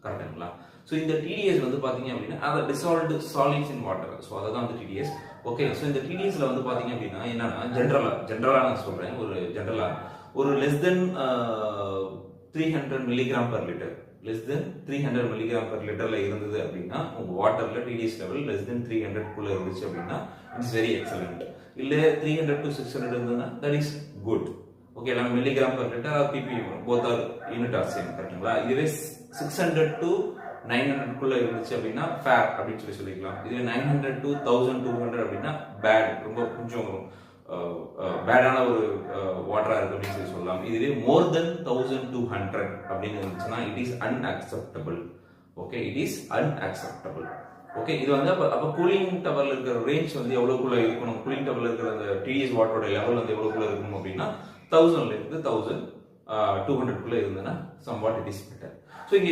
கரெக்டுங்களா? ஸோ இந்த டிடிஎஸ் வந்து பார்த்தீங்க அப்படின்னா அதை dissolved solids in water. So அதை தான் வந்து டிடிஎஸ். ஓகே, ஸோ இந்த டிடிஎஸ்ல வந்து பார்த்தீங்க அப்படின்னா என்னன்னா ஜென்ரலாக நான் சொல்கிறேன், ஒரு less than 300 milligram per litre, less than 300 milligram per லிட்டர்ல இருந்தது அப்படின்னா உங்க வாட்டர்ல டிடிஎஸ் லெவல் லெஸ் தென் 300 குள்ள இருந்துச்சு அப்படின்னா இட்ஸ் வெரி எக்ஸலண்ட். இல்ல 300 to 600 இருந்ததுன்னா தட் இஸ் குட். ஓகே, எல்லாம் milligram per litre or PPM both are unit are same. கரெக்ட்டுங்களா? இதுவே 600 to 900 குள்ள இருந்துச்சு அப்படின்னா ஃபேர் அப்படின்னு சொல்லிக்கலாம். இதுவே 900 to 1200 அப்படின்னா பேட், ரொம்ப கொஞ்சம் பேடான ஒரு வாட்டரா இருக்கு அப்படின்னு சொல்லலாம். இதுவே மோர் தென் 1200 அப்படின்னு இருந்துச்சுன்னா it is unacceptable. Okay, it is unacceptable. Okay, இது வந்து அப்ப கூலிங் டவர்ல இருக்கிற ரேஞ்ச் வந்து எவ்வளவுக்குள்ள இருக்கணும், கூலிங் டவர்ல இருக்கிற அந்த டிடிஎஸ் வாட்டரோட லெவல் வந்து எவ்வளவுக்குள்ள இருக்கணும் அப்படின்னா 1000ல இருந்து 1200 குள்ள இருந்ததுன்னா somewhat it is better. So இங்க